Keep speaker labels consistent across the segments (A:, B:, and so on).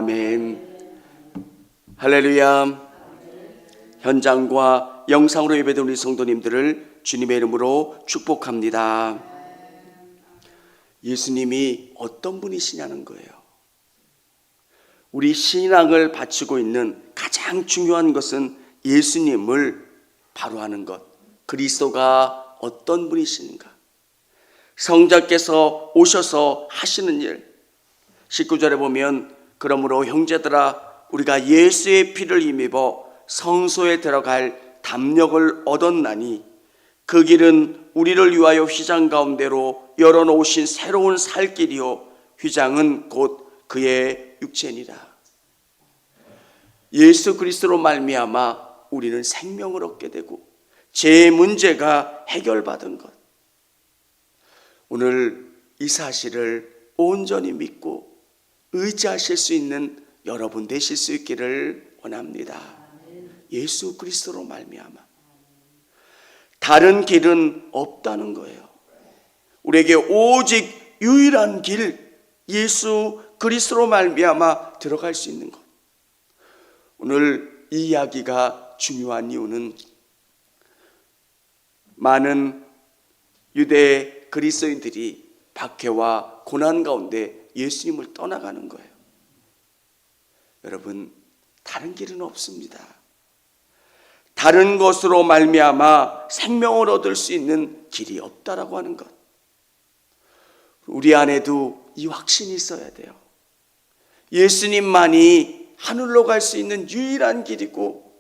A: 아멘. 할렐루야. 현장과 영상으로 예배드리는 우리 성도님들을 주님의 이름으로 축복합니다. 예수님이 어떤 분이시냐는 거예요. 우리 신앙을 바치고 있는 가장 중요한 것은 예수님을 바로 아는 것, 그리스도가 어떤 분이신가, 성자께서 오셔서 하시는 일. 19절에 보면 그러므로 형제들아 우리가 예수의 피를 힘입어 성소에 들어갈 담력을 얻었나니 그 길은 우리를 위하여 휘장 가운데로 열어놓으신 새로운 살 길이요 휘장은 곧 그의 육체니라. 예수 그리스도로 말미암아 우리는 생명을 얻게 되고 죄의 문제가 해결받은 것. 오늘 이 사실을 온전히 믿고 의지하실 수 있는 여러분 되실 수 있기를 원합니다. 예수 그리스도로 말미암아 다른 길은 없다는 거예요. 우리에게 오직 유일한 길, 예수 그리스도로 말미암아 들어갈 수 있는 것. 오늘 이 이야기가 중요한 이유는 많은 유대 그리스도인들이 박해와 고난 가운데 예수님을 떠나가는 거예요. 여러분, 다른 길은 없습니다. 다른 것으로 말미암아 생명을 얻을 수 있는 길이 없다라고 하는 것. 우리 안에도 이 확신이 있어야 돼요. 예수님만이 하늘로 갈 수 있는 유일한 길이고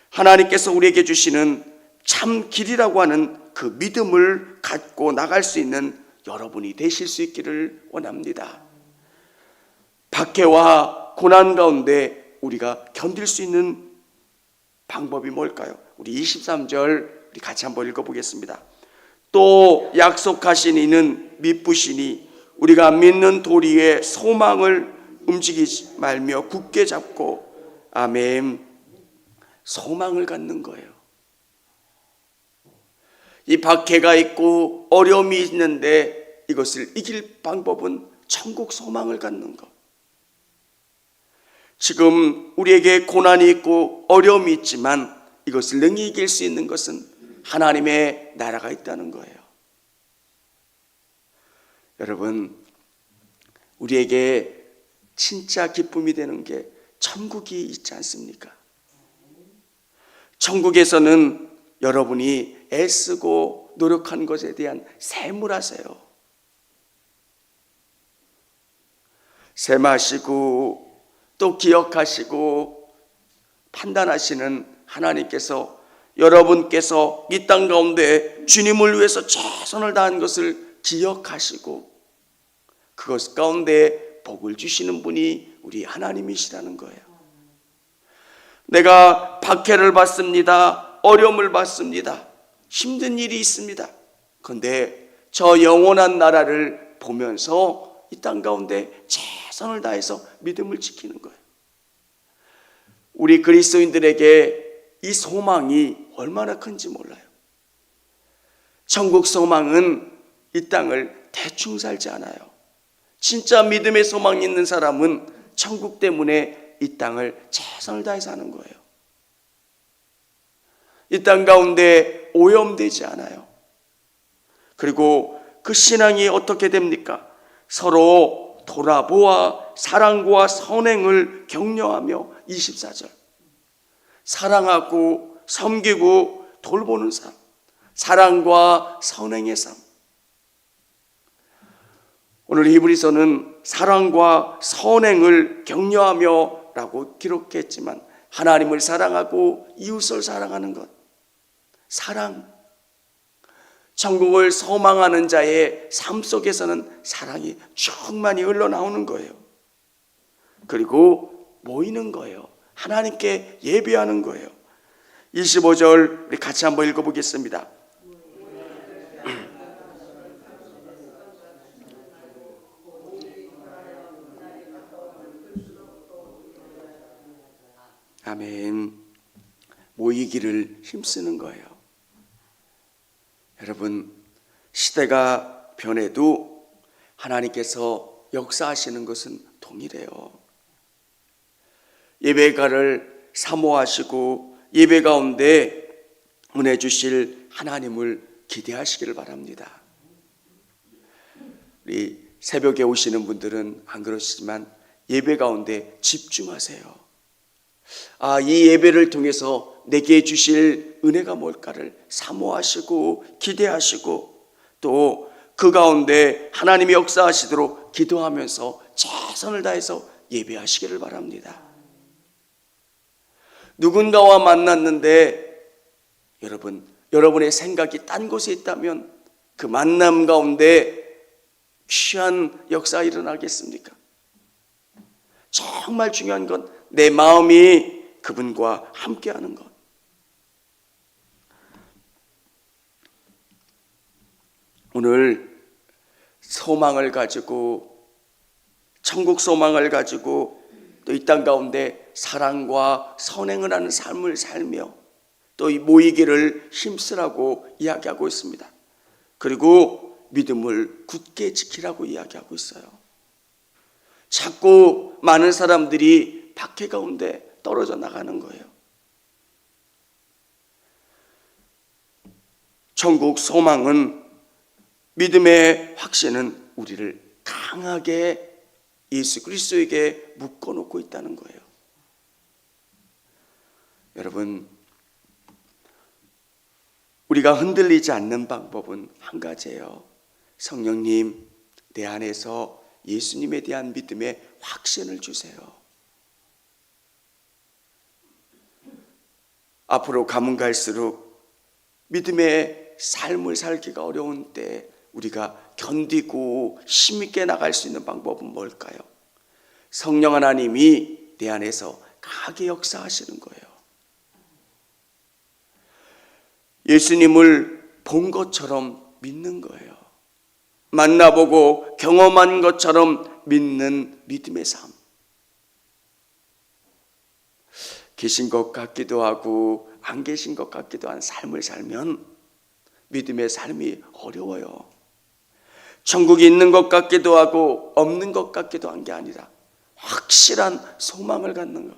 A: 하나님께서 우리에게 주시는 참 길이라고 하는 그 믿음을 갖고 나갈 수 있는 여러분이 되실 수 있기를 원합니다. 박해와 고난 가운데 우리가 견딜 수 있는 방법이 뭘까요? 우리 23절 우리 같이 한번 읽어보겠습니다. 또 약속하신 이는 미쁘시니 우리가 믿는 도리에 소망을 움직이지 말며 굳게 잡고 아멘. 소망을 갖는 거예요. 이 박해가 있고 어려움이 있는데 이것을 이길 방법은 천국 소망을 갖는 것. 지금 우리에게 고난이 있고 어려움이 있지만 이것을 능히 이길 수 있는 것은 하나님의 나라가 있다는 거예요. 여러분, 우리에게 진짜 기쁨이 되는 게 천국이 있지 않습니까? 천국에서는 여러분이 애쓰고 노력한 것에 대한 샘물하세요. 샘하시고 또 기억하시고 판단하시는 하나님께서 여러분께서 이 땅 가운데 주님을 위해서 최선을 다한 것을 기억하시고 그것 가운데 복을 주시는 분이 우리 하나님이시라는 거예요. 내가 박해를 받습니다. 어려움을 받습니다. 힘든 일이 있습니다. 그런데 저 영원한 나라를 보면서 이 땅 가운데 최선을 다해서 믿음을 지키는 거예요. 우리 그리스도인들에게 이 소망이 얼마나 큰지 몰라요. 천국 소망은 이 땅을 대충 살지 않아요. 진짜 믿음의 소망이 있는 사람은 천국 때문에 이 땅을 최선을 다해서 하는 거예요. 이 땅 가운데 오염되지 않아요. 그리고 그 신앙이 어떻게 됩니까? 서로 돌아보아 사랑과 선행을 격려하며 24절 사랑하고 섬기고 돌보는 삶, 사랑과 선행의 삶. 오늘 히브리서는 사랑과 선행을 격려하며 라고 기록했지만 하나님을 사랑하고 이웃을 사랑하는 것, 사랑. 천국을 소망하는 자의 삶 속에서는 사랑이 충만히 흘러나오는 거예요. 그리고 모이는 거예요. 하나님께 예배하는 거예요. 25절 우리 같이 한번 읽어보겠습니다. 아멘. 모이기를 힘쓰는 거예요. 여러분, 시대가 변해도 하나님께서 역사하시는 것은 동일해요. 예배가를 사모하시고 예배 가운데 은혜 주실 하나님을 기대하시기를 바랍니다. 우리 새벽에 오시는 분들은 안 그러시지만 예배 가운데 집중하세요. 이 예배를 통해서 내게 주실 은혜가 뭘까를 사모하시고 기대하시고 또 그 가운데 하나님이 역사하시도록 기도하면서 최선을 다해서 예배하시기를 바랍니다. 누군가와 만났는데 여러분의 생각이 딴 곳에 있다면 그 만남 가운데 귀한 역사가 일어나겠습니까? 정말 중요한 건 내 마음이 그분과 함께하는 것. 오늘 소망을 가지고 천국 소망을 가지고 또 이 땅 가운데 사랑과 선행을 하는 삶을 살며 또 이 모이기를 힘쓰라고 이야기하고 있습니다. 그리고 믿음을 굳게 지키라고 이야기하고 있어요. 자꾸 많은 사람들이 박해 가운데 떨어져 나가는 거예요. 천국 소망은, 믿음의 확신은 우리를 강하게 예수 그리스도에게 묶어놓고 있다는 거예요. 여러분, 우리가 흔들리지 않는 방법은 한 가지예요. 성령님, 내 안에서 예수님에 대한 믿음의 확신을 주세요. 앞으로 가면 갈수록 믿음의 삶을 살기가 어려운 때 우리가 견디고 힘있게 나갈 수 있는 방법은 뭘까요? 성령 하나님이 내 안에서 강하게 역사하시는 거예요. 예수님을 본 것처럼 믿는 거예요. 만나보고 경험한 것처럼 믿는 믿음의 삶. 계신 것 같기도 하고 안 계신 것 같기도 한 삶을 살면 믿음의 삶이 어려워요. 천국이 있는 것 같기도 하고 없는 것 같기도 한 게 아니라 확실한 소망을 갖는 것.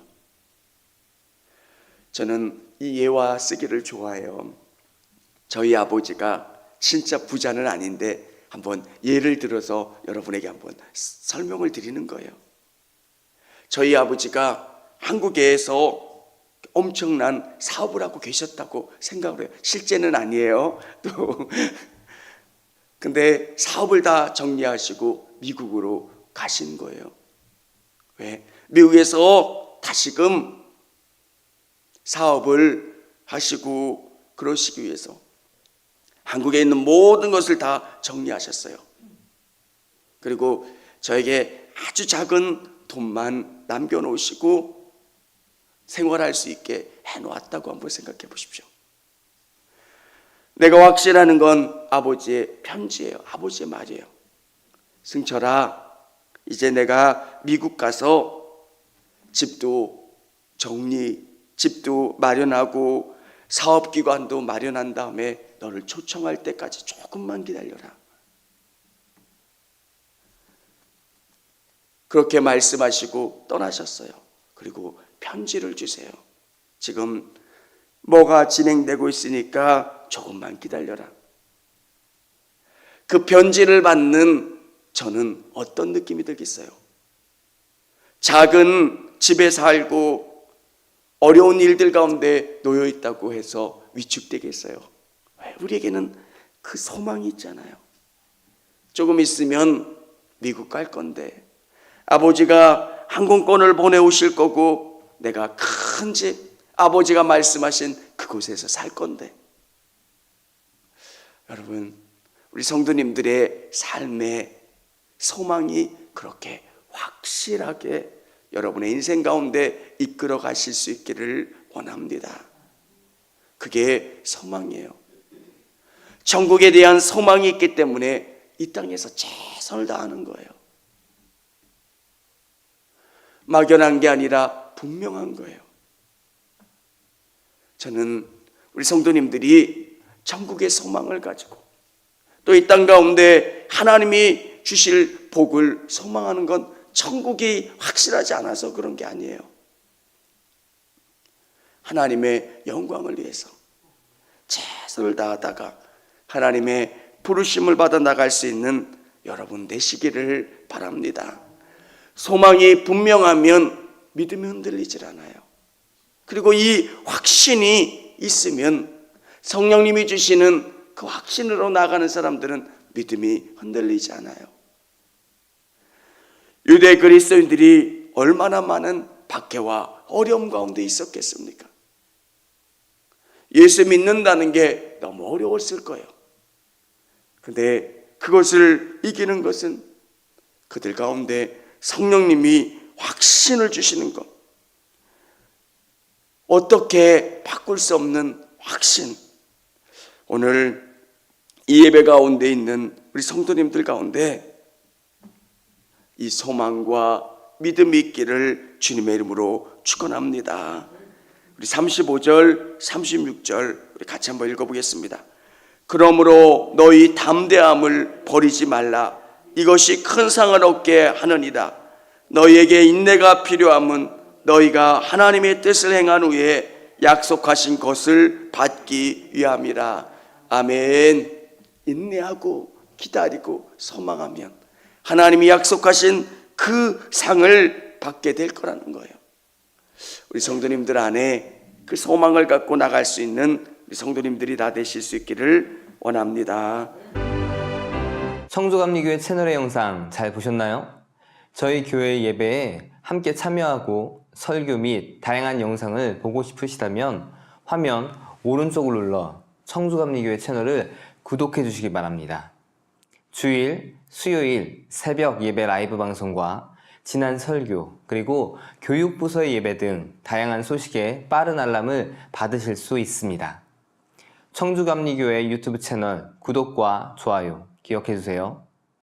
A: 저는 이 예화 쓰기를 좋아해요. 저희 아버지가 진짜 부자는 아닌데 한번 예를 들어서 여러분에게 한번 설명을 드리는 거예요. 저희 아버지가 한국에서 엄청난 사업을 하고 계셨다고 생각을 해요. 실제는 아니에요. 또 근데 사업을 다 정리하시고 미국으로 가신 거예요. 왜? 미국에서 다시금 사업을 하시고 그러시기 위해서 한국에 있는 모든 것을 다 정리하셨어요. 그리고 저에게 아주 작은 돈만 남겨놓으시고 생활할 수 있게 해놓았다고 한번 생각해 보십시오. 내가 확신하는 건 아버지의 편지예요. 아버지의 말이에요. 승철아, 이제 내가 미국 가서 집도 마련하고 사업기관도 마련한 다음에 너를 초청할 때까지 조금만 기다려라. 그렇게 말씀하시고 떠나셨어요. 그리고 편지를 주세요. 지금 뭐가 진행되고 있으니까 조금만 기다려라. 그 편지를 받는 저는 어떤 느낌이 들겠어요? 작은 집에 살고 어려운 일들 가운데 놓여 있다고 해서 위축되겠어요? 우리에게는 그 소망이 있잖아요. 조금 있으면 미국 갈 건데 아버지가 항공권을 보내오실 거고 내가 큰 집, 아버지가 말씀하신 그곳에서 살 건데. 여러분, 우리 성도님들의 삶의 소망이 그렇게 확실하게 여러분의 인생 가운데 이끌어 가실 수 있기를 원합니다. 그게 소망이에요. 천국에 대한 소망이 있기 때문에 이 땅에서 최선을 다하는 거예요. 막연한 게 아니라 분명한 거예요. 저는 우리 성도님들이 천국의 소망을 가지고 또 이 땅 가운데 하나님이 주실 복을 소망하는 건 천국이 확실하지 않아서 그런 게 아니에요. 하나님의 영광을 위해서 최선을 다하다가 하나님의 부르심을 받아 나갈 수 있는 여러분 되시기를 바랍니다. 소망이 분명하면 믿음이 흔들리질 않아요. 그리고 이 확신이 있으면 성령님이 주시는 그 확신으로 나가는 사람들은 믿음이 흔들리지 않아요. 유대 그리스도인들이 얼마나 많은 박해와 어려움 가운데 있었겠습니까? 예수 믿는다는 게 너무 어려웠을 거예요. 근데 그것을 이기는 것은 그들 가운데 성령님이 확신을 주시는 것, 어떻게 바꿀 수 없는 확신. 오늘 이 예배 가운데 있는 우리 성도님들 가운데 이 소망과 믿음이 있기를 주님의 이름으로 축원합니다. 우리 35절, 36절 우리 같이 한번 읽어보겠습니다. 그러므로 너희 담대함을 버리지 말라. 이것이 큰 상을 얻게 하느니라. 너희에게 인내가 필요함은 너희가 하나님의 뜻을 행한 후에 약속하신 것을 받기 위함이라. 아멘. 인내하고 기다리고 소망하면 하나님이 약속하신 그 상을 받게 될 거라는 거예요. 우리 성도님들 안에 그 소망을 갖고 나갈 수 있는 우리 성도님들이 다 되실 수 있기를 원합니다.
B: 청주감리교회 채널의 영상 잘 보셨나요? 저희 교회 예배에 함께 참여하고 설교 및 다양한 영상을 보고 싶으시다면 화면 오른쪽을 눌러 청주감리교회 채널을 구독해 주시기 바랍니다. 주일, 수요일 새벽 예배 라이브 방송과 지난 설교, 그리고 교육부서의 예배 등 다양한 소식에 빠른 알람을 받으실 수 있습니다. 청주감리교회 유튜브 채널 구독과 좋아요 기억해 주세요.